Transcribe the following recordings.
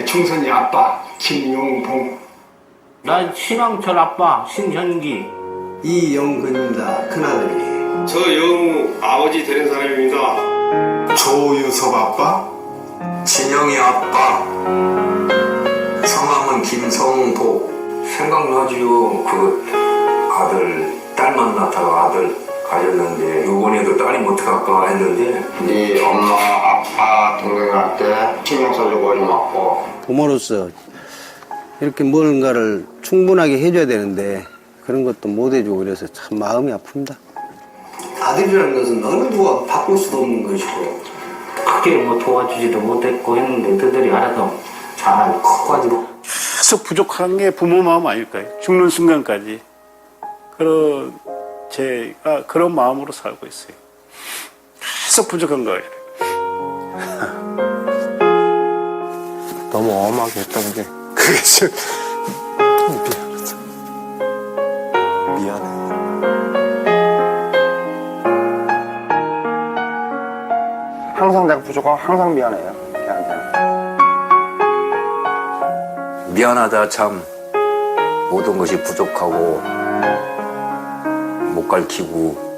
총선이 아빠 김용봉. 난 신왕철 아빠 신현기. 이영근입니다. 큰아들이. 저 영우 아버지 되는 사람입니다. 조유섭 아빠. 진영이 아빠. 성함은 김성보. 생각나지요. 그 아들 딸 만났다가 아들 가졌는데 이번에도 딸이 못할까 했는데 네 엄마, 아빠, 동생한테 신경 써주고 고맙고. 부모로서 이렇게 뭔가를 충분하게 해줘야 되는데 그런 것도 못 해주고 그래서 참 마음이 아픕니다. 아들이라는 것은 어느 누가 바꿀 수도 없는 것이고 크게 뭐 도와주지도 못했고 했는데 그들이 알아서 잘 커가지고. 계속 부족한 게 부모 마음 아닐까요? 죽는 순간까지. 그런 제가 그런 마음으로 살고 있어요. 계속 부족한 거예요. 너무 엄하게 했던 게 그게 좀 미안하다. 미안해. 항상 내가 부족하고 항상 미안해요. 걔한테는. 미안하다 참 모든 것이 부족하고 못 가르치고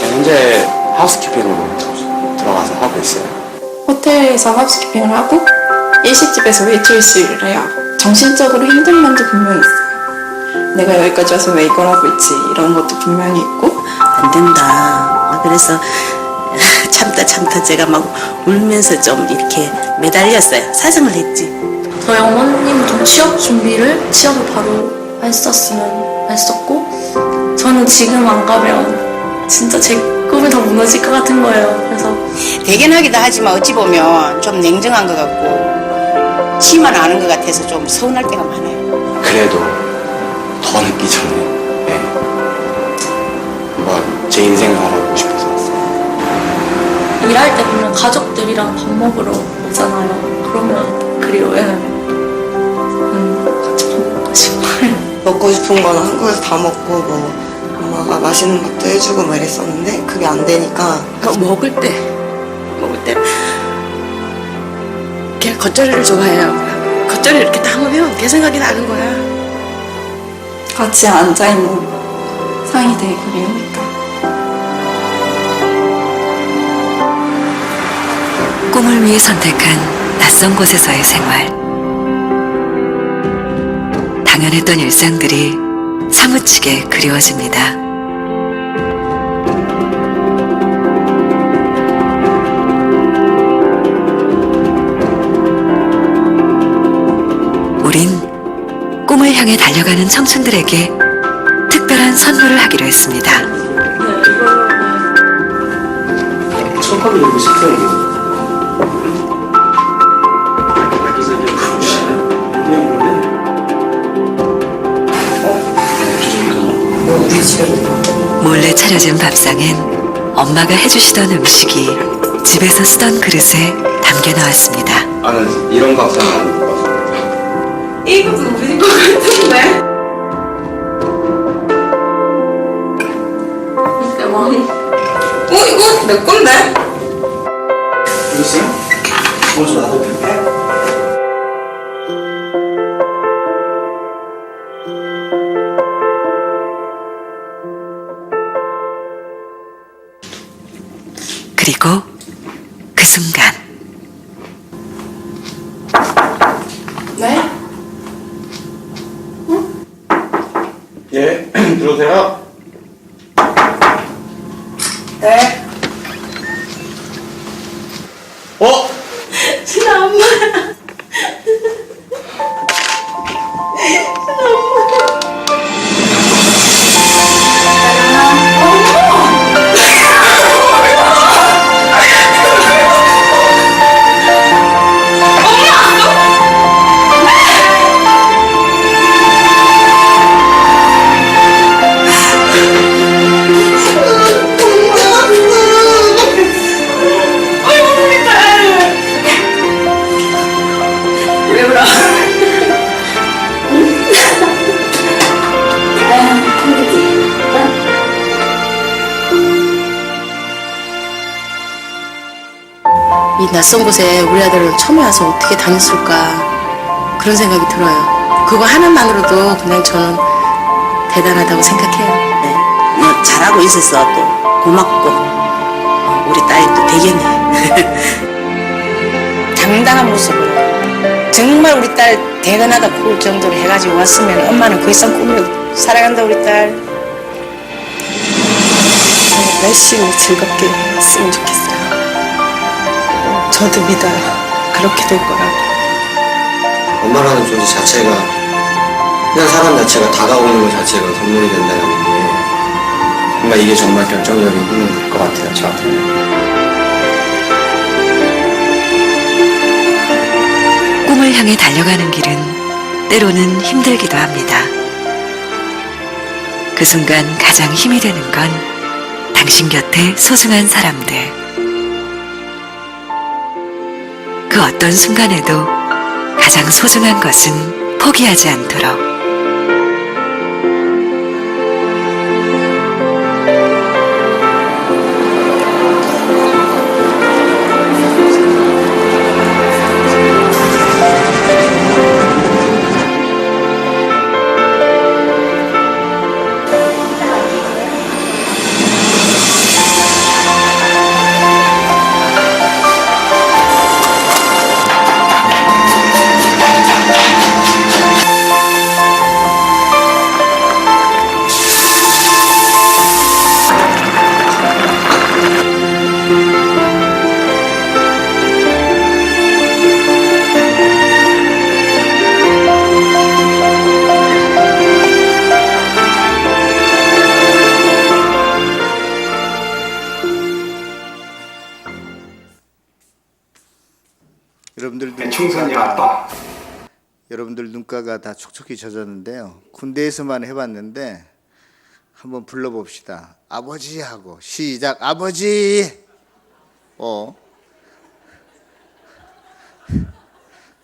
현재 하우스키핑으로 들어가서 하고 있어요. 호텔에서 하우스키핑을 하고 일식집에서 웨이트리스를 해요. 정신적으로 힘든 면도 분명히 있어요. 내가 여기까지 와서 왜 이걸 하고 있지 이런 것도 분명히 있고 안 된다. 그래서 참다 제가 막 울면서 좀 이렇게 매달렸어요. 사정을 했지. 저희 어머님도 취업 준비를 취업을 바로 했었으면 했었고 저는 지금 안 가면 진짜 제 꿈이 다 무너질 것 같은 거예요. 그래서 대견하기도 하지만 어찌 보면 좀 냉정한 것 같고 치만 아는 것 같아서 좀 서운할 때가 많아요. 그래도 더 늦기 전에 네. 한번 제 인생을 알아보고 싶어서 왔어요. 일할 때 보면 가족들이랑 밥 먹으러 오잖아요. 그러면 그리워요. 같이 밥 먹고 싶어요. 먹고 싶은 거는 한국에서 다 먹고 뭐 엄마가 맛있는 것도 해주고 막 이랬었는데 그게 안 되니까 먹을 때 그냥 겉절이를 좋아해요. 겉절이 이렇게 담으면 걔 생각이 나는 거야. 같이 앉아있는 상이 되게 그리우니까. 꿈을 위해 선택한 낯선 곳에서의 생활. 당연했던 일상들이 사무치게 그리워집니다. 우린 꿈을 향해 달려가는 청춘들에게 특별한 선물을 하기로 했습니다. 첫번째 여기 식사예요. 몰래 차려진 밥상엔 엄마가 해주시던 음식이 집에서 쓰던 그릇에 담겨 나왔습니다. 나는 이런 밥상 안 먹어. 이것도 우리 거 같은데? 이거 내 건데? 있어요? 벌써 나도 필요해? 그리고 그 순간 네? 예, 들어오세요. 네. 어? 신아 엄마. 이 낯선 곳에 우리 아들은 처음에 와서 어떻게 다녔을까 그런 생각이 들어요. 그거 하나만으로도 그냥 저는 대단하다고 생각해요. 네. 뭐 잘하고 있어서 또 고맙고 우리 딸이 또 되겠네. 당당한 모습으로 정말 우리 딸 대단하다 볼 정도로 해가지고 왔으면 엄마는 그 이상 꿈을 사랑한다 우리 딸. 열심히 즐겁게 했으면 좋겠어요. 저도 믿어요. 그렇게 될 거라고. 엄마라는 존재 자체가 그냥 사람 자체가 다가오는 것 자체가 선물이 된다는 게 뭔가 이게 정말 결정적인 힘이 될 것 같아요. 저한테는. 꿈을 향해 달려가는 길은 때로는 힘들기도 합니다. 그 순간 가장 힘이 되는 건 당신 곁에 소중한 사람들. 그 어떤 순간에도 가장 소중한 것은 포기하지 않도록. 여러분들 충선이 아빠. 여러분들 눈가가 다 촉촉히 젖었는데요. 군대에서만 해봤는데 한번 불러봅시다. 아버지 하고 시작. 아버지.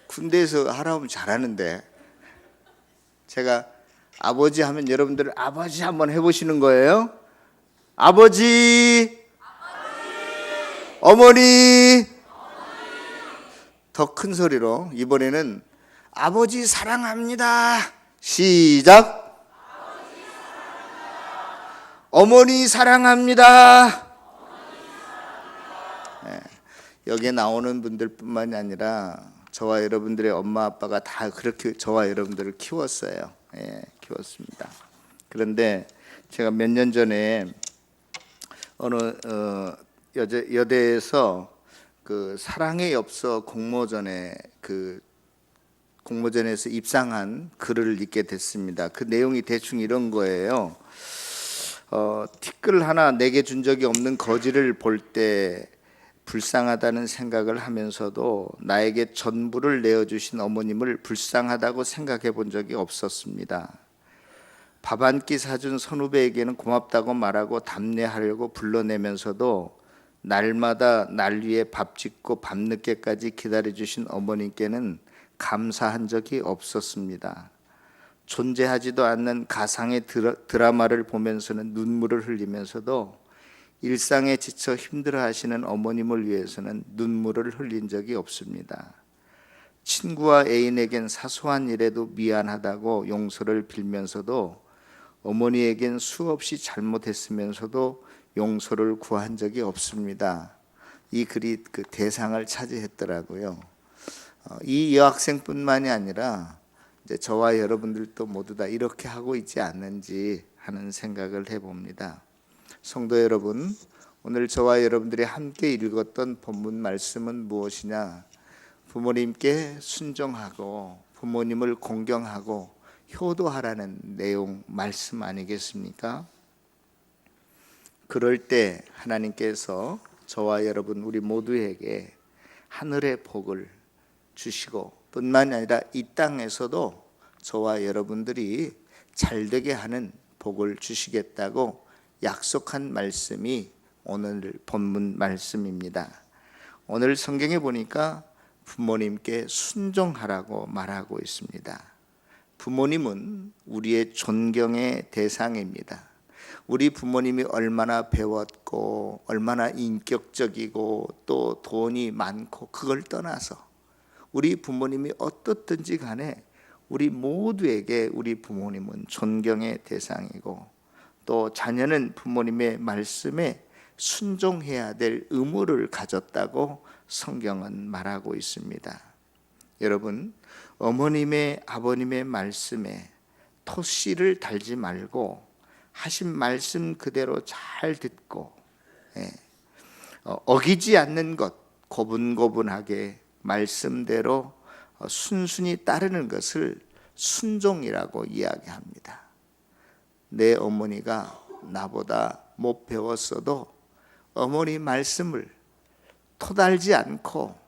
군대에서 하라면 잘하는데 제가 아버지 하면 여러분들 아버지 한번 해보시는 거예요. 아버지. 어머니. 더 큰 소리로 이번에는 아버지 사랑합니다. 시작. 어머니 사랑합니다. 네, 여기에 나오는 분들뿐만이 아니라 저와 여러분들의 엄마 아빠가 다 그렇게 저와 여러분들을 키웠어요. 키웠습니다. 그런데 제가 몇 년 전에 어느 여대에서 그 사랑의 엽서 공모전에 공모전에서 입상한 글을 읽게 됐습니다. 그 내용이 대충 이런 거예요. 티끌 하나 내게 준 적이 없는 거지를 볼 때 불쌍하다는 생각을 하면서도 나에게 전부를 내어주신 어머님을 불쌍하다고 생각해 본 적이 없었습니다. 밥 한 끼 사준 선후배에게는 고맙다고 말하고 답례하려고 불러내면서도 날마다 날 위해 밥 짓고 밤늦게까지 기다려주신 어머님께는 감사한 적이 없었습니다. 존재하지도 않는 가상의 드라마를 보면서는 눈물을 흘리면서도 일상에 지쳐 힘들어하시는 어머님을 위해서는 눈물을 흘린 적이 없습니다. 친구와 애인에겐 사소한 일에도 미안하다고 용서를 빌면서도 어머니에겐 수없이 잘못했으면서도 용서를 구한 적이 없습니다. 이 글이 그 대상을 차지했더라고요. 이 여학생뿐만이 아니라 이제 저와 여러분들도 모두 다 이렇게 하고 있지 않는지 하는 생각을 해봅니다. 성도 여러분, 오늘 저와 여러분들이 함께 읽었던 본문 말씀은 무엇이냐? 부모님께 순종하고 부모님을 공경하고 효도하라는 내용 말씀 아니겠습니까? 그럴 때 하나님께서 저와 여러분 우리 모두에게 하늘의 복을 주시고 뿐만이 아니라 이 땅에서도 저와 여러분들이 잘되게 하는 복을 주시겠다고 약속한 말씀이 오늘 본문 말씀입니다. 오늘 성경에 보니까 부모님께 순종하라고 말하고 있습니다. 부모님은 우리의 존경의 대상입니다. 우리 부모님이 얼마나 배웠고 얼마나 인격적이고 또 돈이 많고 그걸 떠나서 우리 부모님이 어떻든지 간에 우리 모두에게 우리 부모님은 존경의 대상이고 또 자녀는 부모님의 말씀에 순종해야 될 의무를 가졌다고 성경은 말하고 있습니다. 여러분, 어머님의 아버님의 말씀에 토씨를 달지 말고 하신 말씀 그대로 잘 듣고 어기지 않는 것 고분고분하게 말씀대로 순순히 따르는 것을 순종이라고 이야기합니다. 내 어머니가 나보다 못 배웠어도 어머니 말씀을 토달지 않고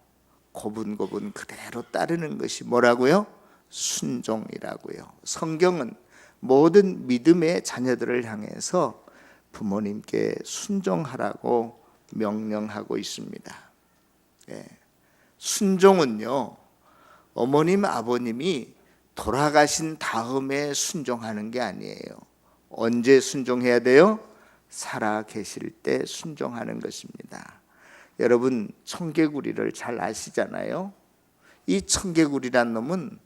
고분고분 그대로 따르는 것이 뭐라고요? 순종이라고요. 성경은 모든 믿음의 자녀들을 향해서 부모님께 순종하라고 명령하고 있습니다. 순종은요, 어머님 아버님이 돌아가신 다음에 순종하는 게 아니에요. 언제 순종해야 돼요? 살아 계실 때 순종하는 것입니다. 여러분, 청개구리를 잘 아시잖아요. 이 청개구리란 놈은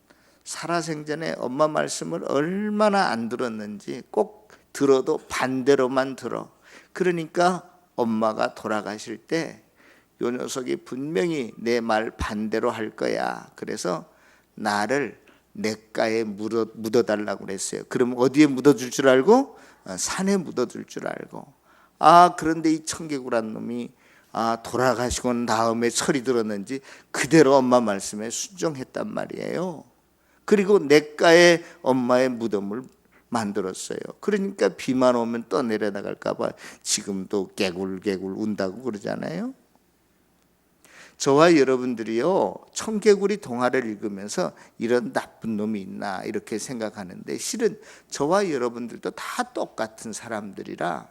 살아생전에 엄마 말씀을 얼마나 안 들었는지 꼭 들어도 반대로만 들어. 그러니까 엄마가 돌아가실 때 요 녀석이 분명히 내 말 반대로 할 거야. 그래서 나를 냇가에 묻어달라고 그랬어요. 그럼 어디에 묻어줄 줄 알고? 산에 묻어줄 줄 알고. 그런데 이 청개구란 놈이 돌아가시고 난 다음에 철이 들었는지 그대로 엄마 말씀에 순종했단 말이에요. 그리고 냇가에 엄마의 무덤을 만들었어요. 그러니까 비만 오면 떠내려 나갈까 봐 지금도 개굴개굴 운다고 그러잖아요. 저와 여러분들이요, 청개구리 동화를 읽으면서 이런 나쁜 놈이 있나 이렇게 생각하는데 실은 저와 여러분들도 다 똑같은 사람들이라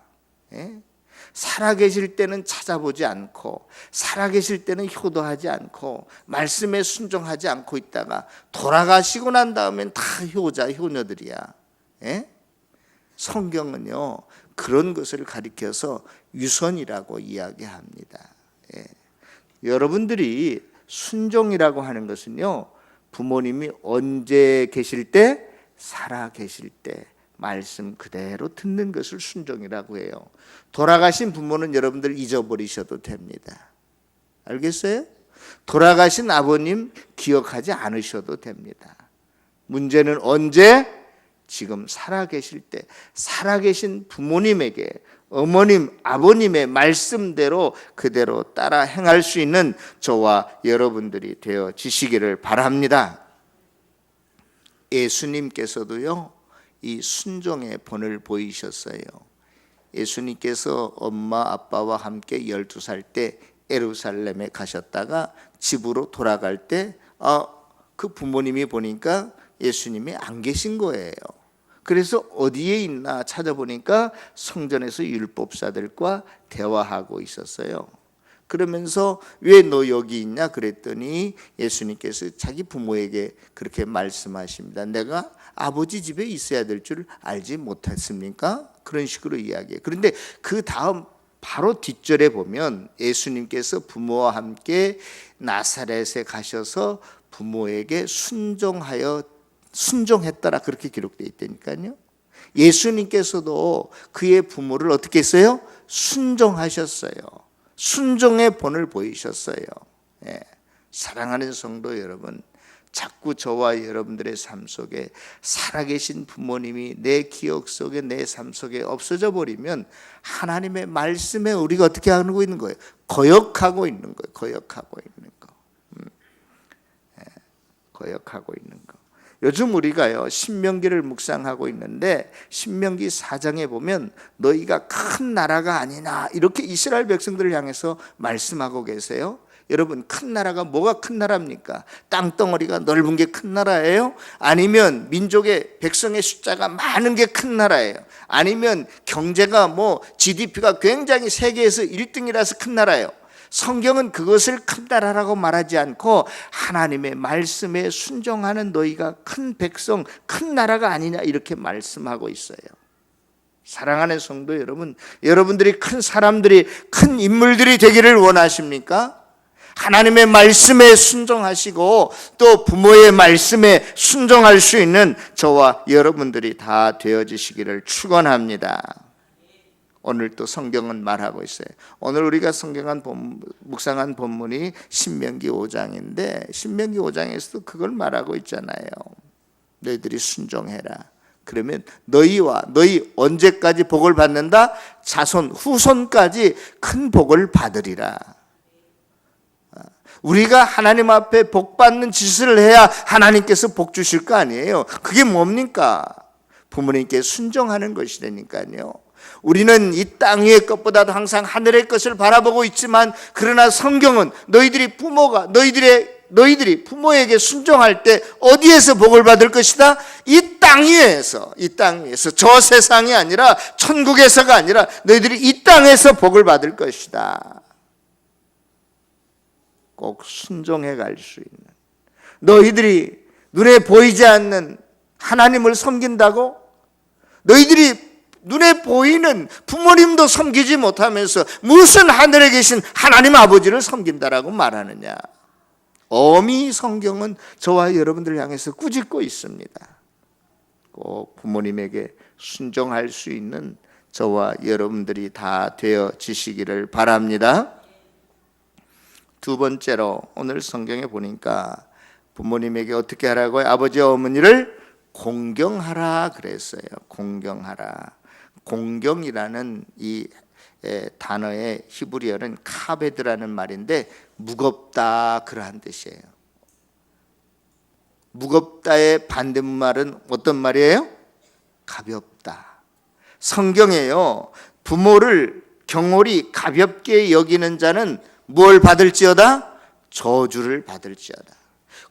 살아계실 때는 찾아보지 않고 살아계실 때는 효도하지 않고 말씀에 순종하지 않고 있다가 돌아가시고 난 다음엔 다 효자 효녀들이야. 성경은요 그런 것을 가리켜서 유선이라고 이야기합니다. 여러분들이 순종이라고 하는 것은요, 부모님이 언제 계실 때? 살아 계실 때 말씀 그대로 듣는 것을 순종이라고 해요. 돌아가신 부모는 여러분들 잊어버리셔도 됩니다. 알겠어요? 돌아가신 아버님 기억하지 않으셔도 됩니다. 문제는 언제? 지금 살아계실 때 살아계신 부모님에게 어머님, 아버님의 말씀대로 그대로 따라 행할 수 있는 저와 여러분들이 되어지시기를 바랍니다. 예수님께서도요, 이 순종의 본을 보이셨어요. 예수님께서 엄마 아빠와 함께 12살 때 예루살렘에 가셨다가 집으로 돌아갈 때 그 부모님이 보니까 예수님이 안 계신 거예요. 그래서 어디에 있나 찾아보니까 성전에서 율법사들과 대화하고 있었어요. 그러면서 왜 너 여기 있냐 그랬더니 예수님께서 자기 부모에게 그렇게 말씀하십니다. 내가 아버지 집에 있어야 될 줄 알지 못했습니까? 그런 식으로 이야기해요. 그런데 그 다음 바로 뒷절에 보면 예수님께서 부모와 함께 나사렛에 가셔서 부모에게 순종했더라 그렇게 기록되어 있다니까요. 예수님께서도 그의 부모를 어떻게 했어요? 순종하셨어요. 순종의 본을 보이셨어요. 예. 사랑하는 성도 여러분, 자꾸 저와 여러분들의 삶 속에 살아계신 부모님이 내 기억 속에 내 삶 속에 없어져 버리면 하나님의 말씀에 우리가 어떻게 하고 있는 거예요? 거역하고 있는 거예요. 거역하고 있는 거. 거역하고 있는 거. 요즘 우리가요 신명기를 묵상하고 있는데 신명기 4장에 보면 너희가 큰 나라가 아니나 이렇게 이스라엘 백성들을 향해서 말씀하고 계세요. 여러분 큰 나라가 뭐가 큰 나라입니까? 땅덩어리가 넓은 게 큰 나라예요? 아니면 민족의 백성의 숫자가 많은 게 큰 나라예요? 아니면 경제가 GDP가 굉장히 세계에서 1등이라서 큰 나라예요? 성경은 그것을 큰 나라라고 말하지 않고 하나님의 말씀에 순종하는 너희가 큰 백성, 큰 나라가 아니냐 이렇게 말씀하고 있어요. 사랑하는 성도 여러분, 여러분들이 큰 사람들이, 큰 인물들이 되기를 원하십니까? 하나님의 말씀에 순종하시고 또 부모의 말씀에 순종할 수 있는 저와 여러분들이 다 되어지시기를 축원합니다. 오늘 또 성경은 말하고 있어요. 오늘 우리가 묵상한 본문이 신명기 5장인데 신명기 5장에서도 그걸 말하고 있잖아요. 너희들이 순종해라. 그러면 너희 언제까지 복을 받는다? 자손 후손까지 큰 복을 받으리라. 우리가 하나님 앞에 복 받는 짓을 해야 하나님께서 복 주실 거 아니에요. 그게 뭡니까? 부모님께 순종하는 것이라니까요. 우리는 이 땅 위의 것보다도 항상 하늘의 것을 바라보고 있지만 그러나 성경은 너희들이 부모에게 순종할 때 어디에서 복을 받을 것이다? 이 땅 위에서 저 세상이 아니라 천국에서가 아니라 너희들이 이 땅에서 복을 받을 것이다. 꼭 순종해 갈 수 있는, 너희들이 눈에 보이지 않는 하나님을 섬긴다고? 너희들이 눈에 보이는 부모님도 섬기지 못하면서 무슨 하늘에 계신 하나님 아버지를 섬긴다라고 말하느냐? 엄히 성경은 저와 여러분들을 향해서 꾸짖고 있습니다. 꼭 부모님에게 순종할 수 있는 저와 여러분들이 다 되어지시기를 바랍니다. 두 번째로 오늘 성경에 보니까 부모님에게 어떻게 하라고요? 아버지와 어머니를 공경하라 그랬어요. 공경하라. 공경이라는 이 단어의 히브리어는 카베드라는 말인데 무겁다 그러한 뜻이에요. 무겁다의 반대말은 어떤 말이에요? 가볍다. 성경에요 부모를 경홀히 가볍게 여기는 자는 뭘 받을지어다? 저주를 받을지어다.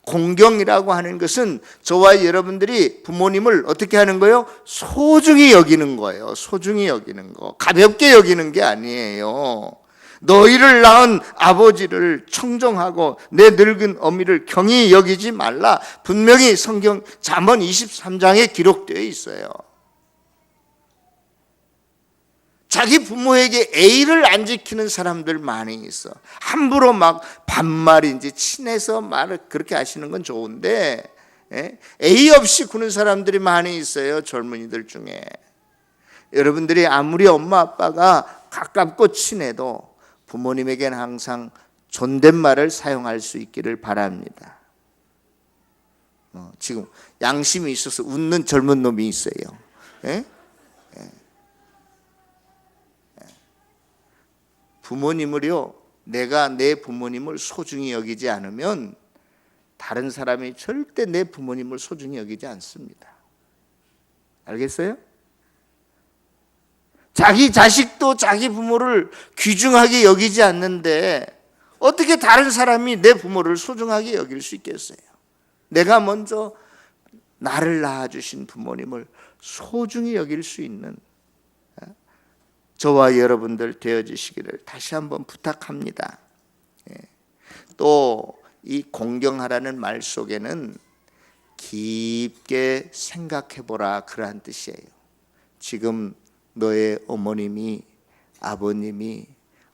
공경이라고 하는 것은 저와 여러분들이 부모님을 어떻게 하는 거예요? 소중히 여기는 거예요. 소중히 여기는 거. 가볍게 여기는 게 아니에요. 너희를 낳은 아버지를 청정하고 내 늙은 어미를 경히 여기지 말라. 분명히 성경 잠언 23장에 기록되어 있어요. 자기 부모에게 A를 안 지키는 사람들 많이 있어. 함부로 막 반말인지 친해서 말을 그렇게 하시는 건 좋은데 A 없이 구는 사람들이 많이 있어요. 젊은이들 중에. 여러분들이 아무리 엄마 아빠가 가깝고 친해도 부모님에게는 항상 존댓말을 사용할 수 있기를 바랍니다. 지금 양심이 있어서 웃는 젊은 놈이 있어요. 부모님을요, 내가 내 부모님을 소중히 여기지 않으면 다른 사람이 절대 내 부모님을 소중히 여기지 않습니다. 알겠어요? 자기 자식도 자기 부모를 귀중하게 여기지 않는데 어떻게 다른 사람이 내 부모를 소중하게 여길 수 있겠어요? 내가 먼저 나를 낳아주신 부모님을 소중히 여길 수 있는 저와 여러분들 되어주시기를 다시 한번 부탁합니다. 또 이 공경하라는 말 속에는 깊게 생각해보라 그러한 뜻이에요. 지금 너의 어머님이 아버님이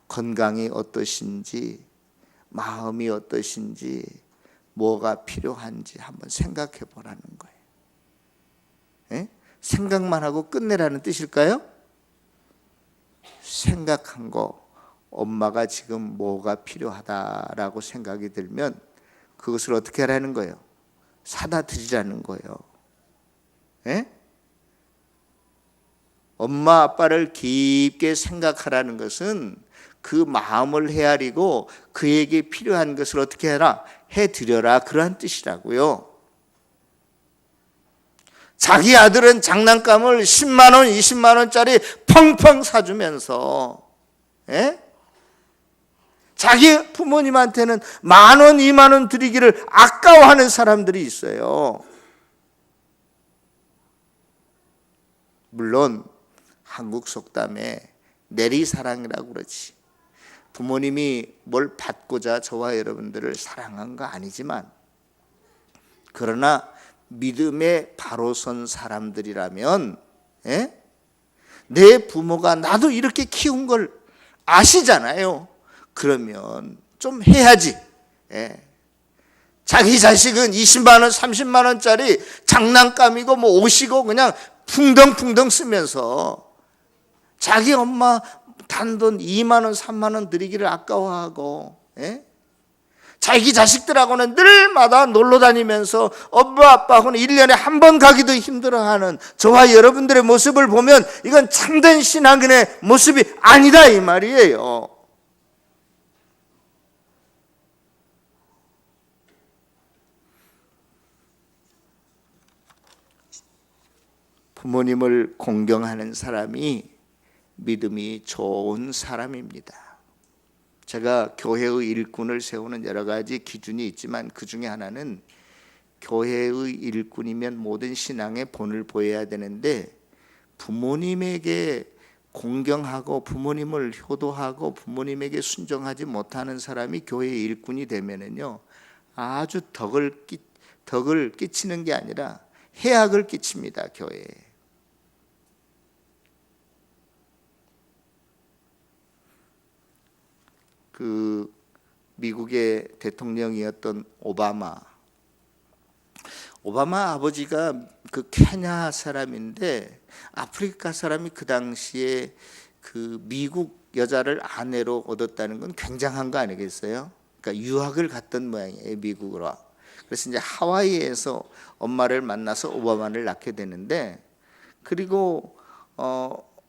건강이 어떠신지 마음이 어떠신지 뭐가 필요한지 한번 생각해 보라는 거예요. 예? 생각만 하고 끝내라는 뜻일까요? 생각한 거 엄마가 지금 뭐가 필요하다라고 생각이 들면 그것을 어떻게 하라는 거예요? 사다 드리라는 거예요. 예? 엄마 아빠를 깊게 생각하라는 것은 그 마음을 헤아리고 그에게 필요한 것을 어떻게 해라? 해드려라 그러한 뜻이라고요. 자기 아들은 장난감을 10만 원, 20만 원짜리 펑펑 사주면서 자기 부모님한테는 10,000원, 20,000원 드리기를 아까워하는 사람들이 있어요. 물론 한국 속담에 내리사랑이라고 그러지. 부모님이 뭘 받고자 저와 여러분들을 사랑한 거 아니지만 그러나 믿음에 바로 선 사람들이라면 내 부모가 나도 이렇게 키운 걸 아시잖아요. 그러면 좀 해야지. 자기 자식은 20만 원, 30만 원짜리 장난감이고 뭐 옷이고 그냥 풍덩풍덩 쓰면서 자기 엄마 단돈 2만 원, 3만 원 드리기를 아까워하고 자기 자식들하고는 늘마다 놀러 다니면서 엄마 아빠하고는 1년에 한 번 가기도 힘들어하는 저와 여러분들의 모습을 보면 이건 참된 신앙인의 모습이 아니다 이 말이에요. 부모님을 공경하는 사람이 믿음이 좋은 사람입니다. 제가 교회의 일꾼을 세우는 여러 가지 기준이 있지만 그 중에 하나는 교회의 일꾼이면 모든 신앙의 본을 보여야 되는데 부모님에게 공경하고 부모님을 효도하고 부모님에게 순종하지 못하는 사람이 교회의 일꾼이 되면은요 아주 덕을 끼치는 게 아니라 해악을 끼칩니다. 교회에. 그 미국의 대통령이었던 오바마 아버지가 그 케냐 사람인데 아프리카 사람이 그 당시에 그 미국 여자를 아내로 얻었다는 건 굉장한 거 아니겠어요? 그러니까 유학을 갔던 모양이에요, 미국으로. 그래서 이제 하와이에서 엄마를 만나서 오바마를 낳게 되는데 그리고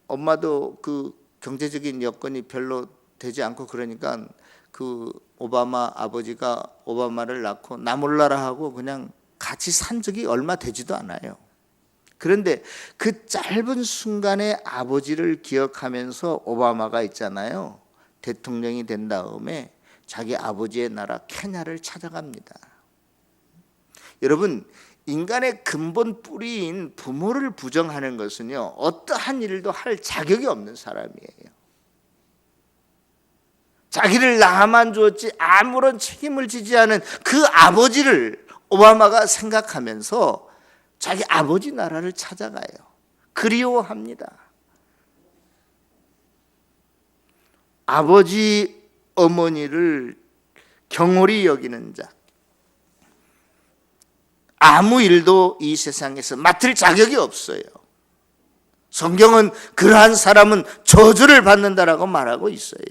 엄마도 그 경제적인 여건이 별로 되지 않고 그러니까 그 오바마 아버지가 오바마를 낳고 나 몰라라 하고 그냥 같이 산 적이 얼마 되지도 않아요. 그런데 그 짧은 순간에 아버지를 기억하면서 오바마가 있잖아요. 대통령이 된 다음에 자기 아버지의 나라 케냐를 찾아갑니다. 여러분 인간의 근본 뿌리인 부모를 부정하는 것은요 어떠한 일도 할 자격이 없는 사람이에요. 자기를 낳아만 주었지 아무런 책임을 지지 않은 그 아버지를 오바마가 생각하면서 자기 아버지 나라를 찾아가요. 그리워합니다. 아버지 어머니를 경홀히 여기는 자, 아무 일도 이 세상에서 맡을 자격이 없어요. 성경은 그러한 사람은 저주를 받는다라고 말하고 있어요.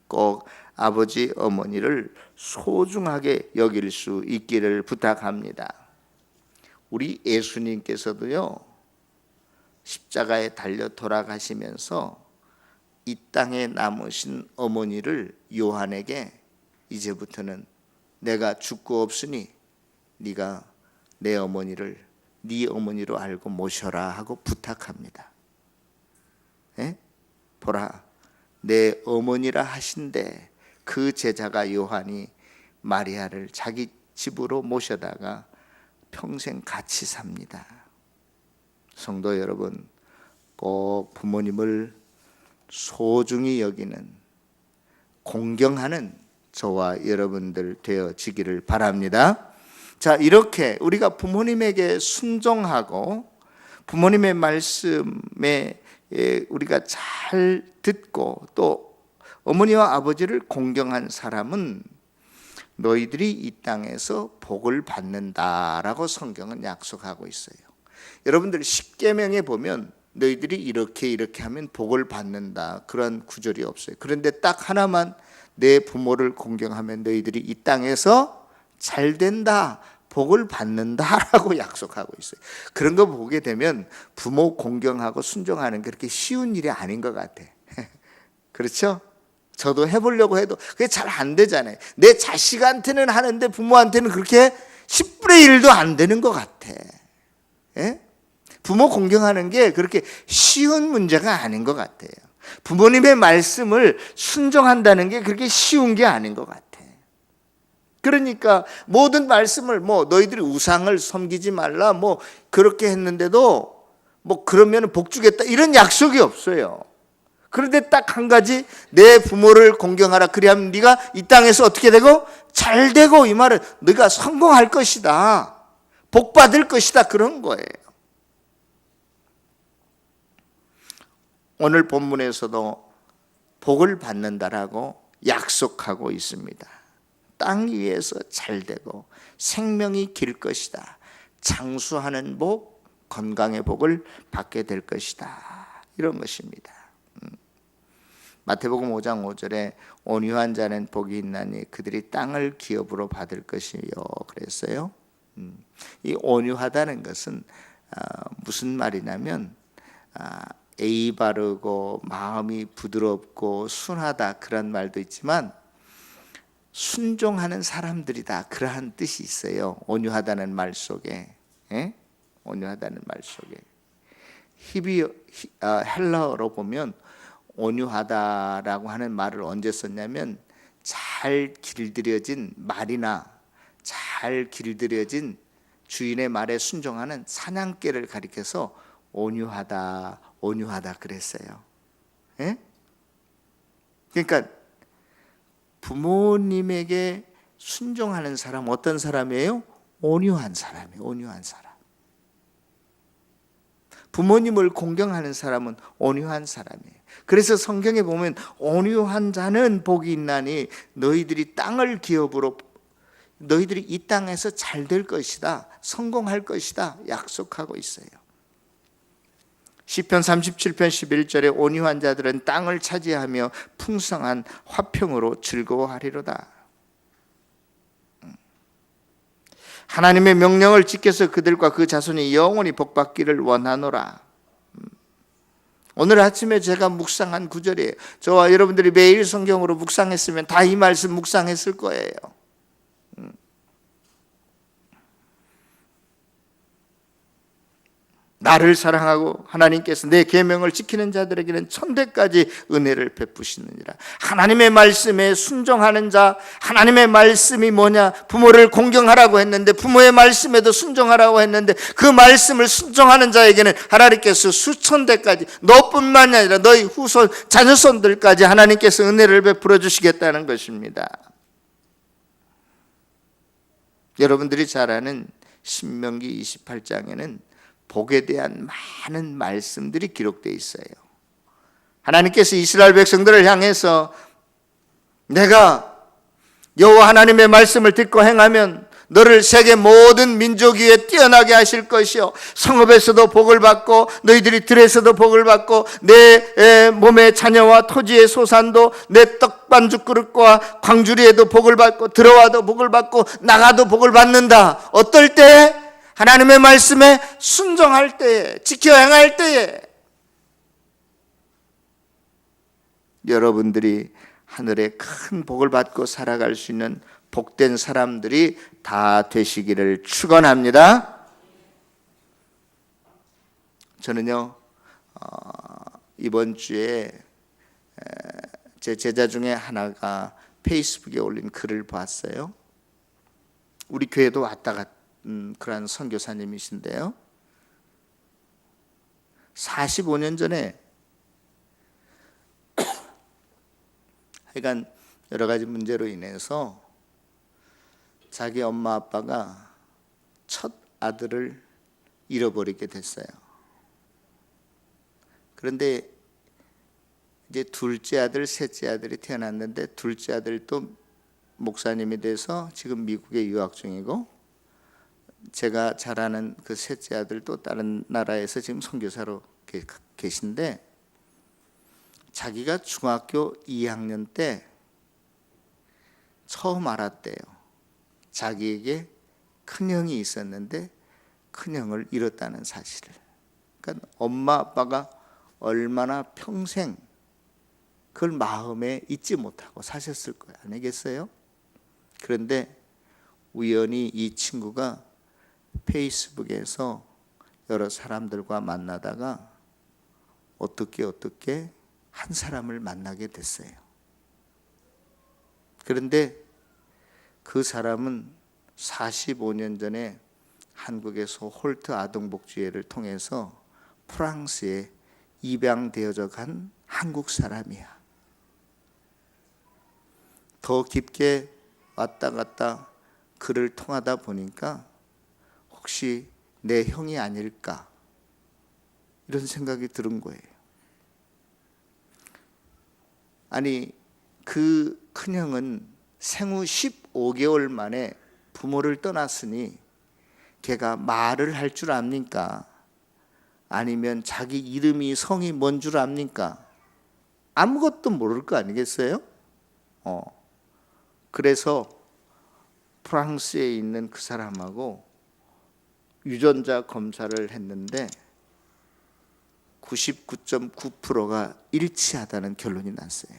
꼭 아버지 어머니를 소중하게 여길 수 있기를 부탁합니다. 우리 예수님께서도요 십자가에 달려 돌아가시면서 이 땅에 남으신 어머니를 요한에게 이제부터는 내가 죽고 없으니 네가 내 어머니를 네 어머니로 알고 모셔라 하고 부탁합니다. 보라 내 어머니라 하신데 그 제자가 요한이 마리아를 자기 집으로 모셔다가 평생 같이 삽니다. 성도 여러분, 꼭 부모님을 소중히 여기는, 공경하는 저와 여러분들 되어지기를 바랍니다. 자, 이렇게 우리가 부모님에게 순종하고 부모님의 말씀에 우리가 잘 듣고 또 어머니와 아버지를 공경한 사람은 너희들이 이 땅에서 복을 받는다라고 성경은 약속하고 있어요. 여러분들 십계명에 보면 너희들이 이렇게 하면 복을 받는다 그런 구절이 없어요. 그런데 딱 하나만, 내 부모를 공경하면 너희들이 이 땅에서 잘 된다, 복을 받는다라고 약속하고 있어요. 그런 거 보게 되면 부모 공경하고 순종하는 게 그렇게 쉬운 일이 아닌 것 같아. 그렇죠? 저도 해보려고 해도 그게 잘 안 되잖아요. 내 자식한테는 하는데 부모한테는 그렇게 10분의 1도 안 되는 것 같아. 예? 부모 공경하는 게 그렇게 쉬운 문제가 아닌 것 같아요. 부모님의 말씀을 순종한다는 게 그렇게 쉬운 게 아닌 것 같아. 그러니까 모든 말씀을 너희들이 우상을 섬기지 말라 그렇게 했는데도 그러면 복 주겠다 이런 약속이 없어요. 그런데 딱 한 가지, 내 부모를 공경하라. 그래야면 네가 이 땅에서 어떻게 되고 잘 되고, 이 말은 네가 성공할 것이다, 복 받을 것이다, 그런 거예요. 오늘 본문에서도 복을 받는다라고 약속하고 있습니다. 땅 위에서 잘 되고 생명이 길 것이다, 장수하는 복, 건강의 복을 받게 될 것이다, 이런 것입니다. 마태복음 5장 5절에 온유한 자는 복이 있나니 그들이 땅을 기업으로 받을 것이요 그랬어요. 이 온유하다는 것은 무슨 말이냐면 예의 바르고 마음이 부드럽고 순하다 그런 말도 있지만 순종하는 사람들이다 그러한 뜻이 있어요. 온유하다는 말 속에. 예? 온유하다는 말 속에. 헬라어로 보면 온유하다라고 하는 말을 언제 썼냐면 잘 길들여진 말이나 잘 길들여진 주인의 말에 순종하는 사냥개를 가리켜서 온유하다 그랬어요. 예? 그러니까 부모님에게 순종하는 사람 어떤 사람이에요? 온유한 사람이에요. 온유한 사람. 부모님을 공경하는 사람은 온유한 사람이에요. 그래서 성경에 보면 온유한 자는 복이 있나니 너희들이 땅을 기업으로, 너희들이 이 땅에서 잘 될 것이다, 성공할 것이다 약속하고 있어요. 시편 37편 11절에 온유한 자들은 땅을 차지하며 풍성한 화평으로 즐거워하리로다. 하나님의 명령을 지켜서 그들과 그 자손이 영원히 복받기를 원하노라. 오늘 아침에 제가 묵상한 구절이에요. 저와 여러분들이 매일 성경으로 묵상했으면 다 이 말씀 묵상했을 거예요. 나를 사랑하고 하나님께서 내 계명을 지키는 자들에게는 천대까지 은혜를 베푸시느니라. 하나님의 말씀에 순종하는 자, 하나님의 말씀이 뭐냐? 부모를 공경하라고 했는데 부모의 말씀에도 순종하라고 했는데 그 말씀을 순종하는 자에게는 하나님께서 수천대까지, 너뿐만이 아니라 너희 후손 자녀손들까지 하나님께서 은혜를 베풀어 주시겠다는 것입니다. 여러분들이 잘 아는 신명기 28장에는 복에 대한 많은 말씀들이 기록되어 있어요. 하나님께서 이스라엘 백성들을 향해서 내가 여호와 하나님의 말씀을 듣고 행하면 너를 세계 모든 민족 위에 뛰어나게 하실 것이요, 성읍에서도 복을 받고 너희들이 들에서도 복을 받고 내 몸의 자녀와 토지의 소산도 내 떡반죽 그릇과 광주리에도 복을 받고 들어와도 복을 받고 나가도 복을 받는다. 어떨 때? 하나님의 말씀에 순종할 때에, 지켜 행할 때에 여러분들이 하늘의 큰 복을 받고 살아갈 수 있는 복된 사람들이 다 되시기를 축원합니다. 저는요 이번 주에 제 제자 중에 하나가 페이스북에 올린 글을 봤어요. 우리 교회도 왔다 갔다 그런 선교사님이신데요. 45년 전에 하여간 여러 가지 문제로 인해서 자기 엄마 아빠가 첫 아들을 잃어버리게 됐어요. 그런데 이제 둘째 아들, 셋째 아들이 태어났는데 둘째 아들도 목사님이 돼서 지금 미국에 유학 중이고, 제가 잘 아는 그 셋째 아들도 다른 나라에서 지금 선교사로 계신데, 자기가 중학교 2학년 때 처음 알았대요. 자기에게 큰형이 있었는데 큰형을 잃었다는 사실을. 그러니까 엄마 아빠가 얼마나 평생 그걸 마음에 잊지 못하고 사셨을 거예요. 아니겠어요? 그런데 우연히 이 친구가 페이스북에서 여러 사람들과 만나다가 어떻게 한 사람을 만나게 됐어요. 그런데 그 사람은 45년 전에 한국에서 홀트 아동복지회를 통해서 프랑스에 입양되어져 간 한국 사람이야. 더 깊게 왔다 갔다 글을 통하다 보니까 혹시 내 형이 아닐까 이런 생각이 들은 거예요. 아니, 그 큰형은 생후 15개월 만에 부모를 떠났으니 걔가 말을 할 줄 압니까? 아니면 자기 이름이 성이 뭔 줄 압니까? 아무것도 모를 거 아니겠어요? 그래서 프랑스에 있는 그 사람하고 유전자 검사를 했는데 99.9%가 일치하다는 결론이 났어요.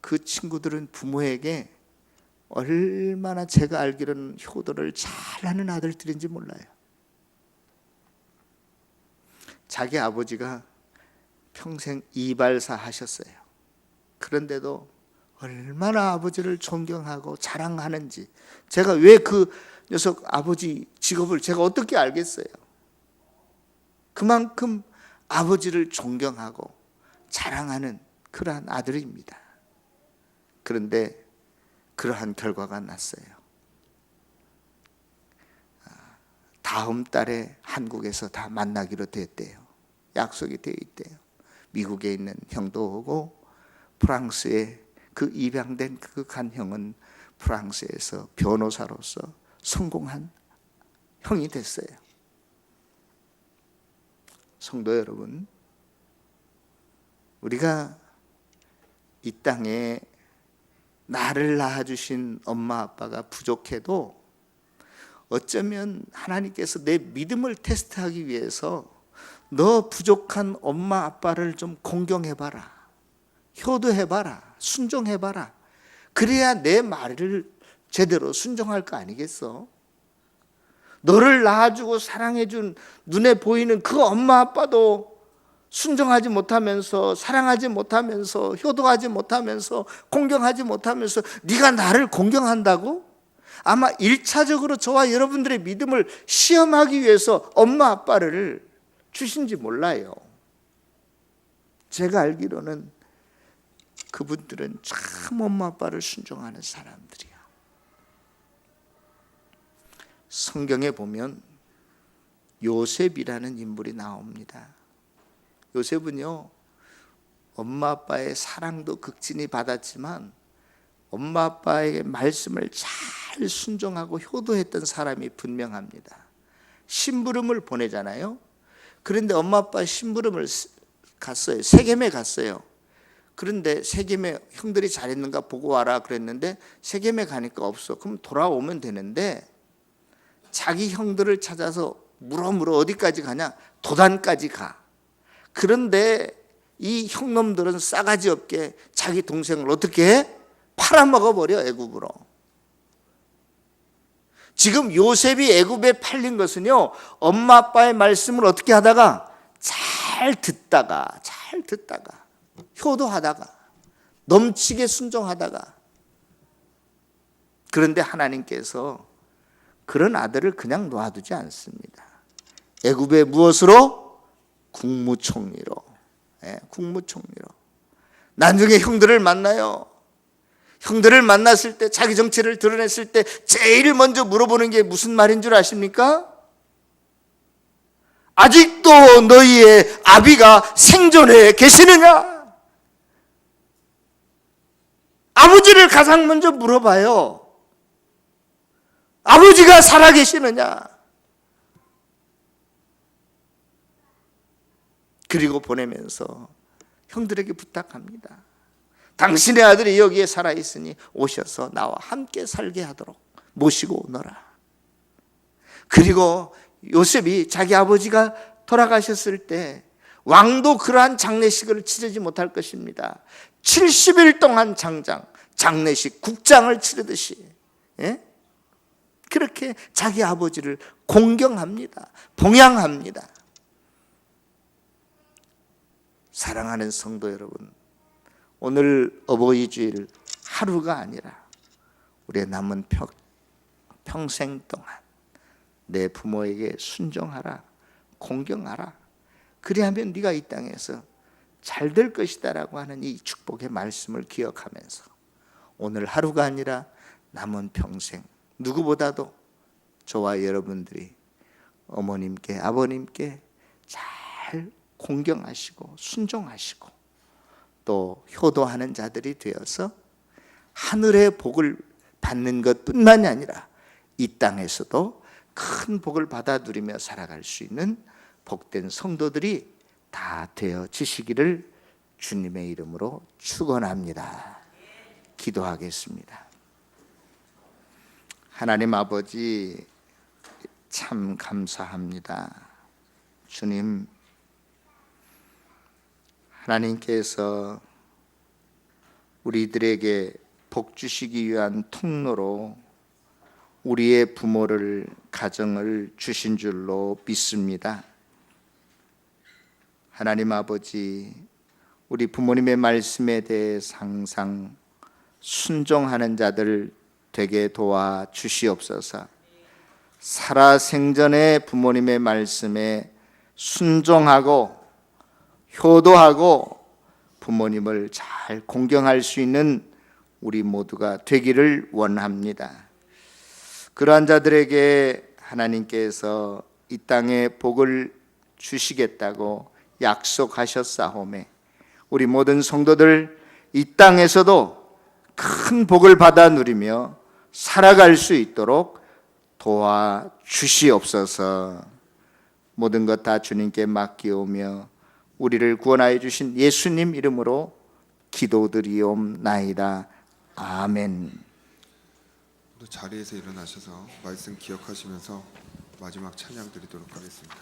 그 친구들은 부모에게 얼마나, 제가 알기로는 효도를 잘하는 아들들인지 몰라요. 자기 아버지가 평생 이발사 하셨어요. 그런데도 얼마나 아버지를 존경하고 자랑하는지, 제가 왜 그 녀석 아버지 직업을 제가 어떻게 알겠어요? 그만큼 아버지를 존경하고 자랑하는 그러한 아들입니다. 그런데 그러한 결과가 났어요. 다음 달에 한국에서 다 만나기로 됐대요. 약속이 되어 있대요. 미국에 있는 형도 오고, 프랑스에 그 입양된 그 간형은 프랑스에서 변호사로서 성공한 형이 됐어요. 성도 여러분, 우리가 이 땅에 나를 낳아주신 엄마 아빠가 부족해도 어쩌면 하나님께서 내 믿음을 테스트하기 위해서 너 부족한 엄마 아빠를 좀 공경해봐라, 효도해봐라, 순종해봐라. 그래야 내 말을 제대로 순종할 거 아니겠어? 너를 낳아주고 사랑해준 눈에 보이는 그 엄마 아빠도 순종하지 못하면서, 사랑하지 못하면서, 효도하지 못하면서, 공경하지 못하면서 네가 나를 공경한다고? 아마 1차적으로 저와 여러분들의 믿음을 시험하기 위해서 엄마 아빠를 주신지 몰라요. 제가 알기로는 그분들은 참 엄마 아빠를 순종하는 사람들이야. 성경에 보면 요셉이라는 인물이 나옵니다. 요셉은요, 엄마 아빠의 사랑도 극진히 받았지만 엄마 아빠의 말씀을 잘 순종하고 효도했던 사람이 분명합니다. 심부름을 보내잖아요. 그런데 엄마 아빠 심부름을 갔어요. 세겜에 갔어요. 그런데 세겜에 형들이 잘했는가 보고 와라 그랬는데 세겜에 가니까 없어. 그럼 돌아오면 되는데 자기 형들을 찾아서 물어 어디까지 가냐? 도단까지 가. 그런데 이 형놈들은 싸가지 없게 자기 동생을 어떻게 해? 팔아먹어버려, 애굽으로. 지금 요셉이 애굽에 팔린 것은요, 엄마 아빠의 말씀을 어떻게 하다가 잘 듣다가 효도하다가 넘치게 순종하다가, 그런데 하나님께서 그런 아들을 그냥 놔두지 않습니다. 애굽의 무엇으로? 국무총리로. 국무총리로. 나중에 형들을 만나요. 형들을 만났을 때, 자기 정체를 드러냈을 때 제일 먼저 물어보는 게 무슨 말인 줄 아십니까? 아직도 너희의 아비가 생존해 계시느냐? 아버지를 가장 먼저 물어봐요. 아버지가 살아계시느냐? 그리고 보내면서 형들에게 부탁합니다. 당신의 아들이 여기에 살아있으니 오셔서 나와 함께 살게 하도록 모시고 오너라. 그리고 요셉이 자기 아버지가 돌아가셨을 때 왕도 그러한 장례식을 치르지 못할 것입니다. 70일 동안 장례식, 국장을 치르듯이 그렇게 자기 아버지를 공경합니다. 봉양합니다. 사랑하는 성도 여러분, 오늘 어버이 주일 하루가 아니라 우리의 남은 평생 동안 내 부모에게 순종하라, 공경하라. 그리하면 네가 이 땅에서 잘 될 것이다 라고 하는 이 축복의 말씀을 기억하면서 오늘 하루가 아니라 남은 평생 누구보다도 저와 여러분들이 어머님께, 아버님께 잘 공경하시고 순종하시고 또 효도하는 자들이 되어서 하늘의 복을 받는 것뿐만이 아니라 이 땅에서도 큰 복을 받아 누리며 살아갈 수 있는 복된 성도들이 다 되어지시기를 주님의 이름으로 축원합니다. 기도하겠습니다. 하나님 아버지, 참 감사합니다. 주님, 하나님께서 우리들에게 복 주시기 위한 통로로 우리의 부모를, 가정을 주신 줄로 믿습니다. 하나님 아버지, 우리 부모님의 말씀에 대해 항상 순종하는 자들 되게 도와 주시옵소서. 살아생전에 부모님의 말씀에 순종하고 효도하고 부모님을 잘 공경할 수 있는 우리 모두가 되기를 원합니다. 그러한 자들에게 하나님께서 이 땅에 복을 주시겠다고 약속하셨사오매 우리 모든 성도들 이 땅에서도 큰 복을 받아 누리며 살아갈 수 있도록 도와주시옵소서. 모든 것 다 주님께 맡기오며 우리를 구원하여 주신 예수님 이름으로 기도드리옵나이다. 아멘. 자리에서 일어나셔서 말씀 기억하시면서 마지막 찬양 드리도록 하겠습니다.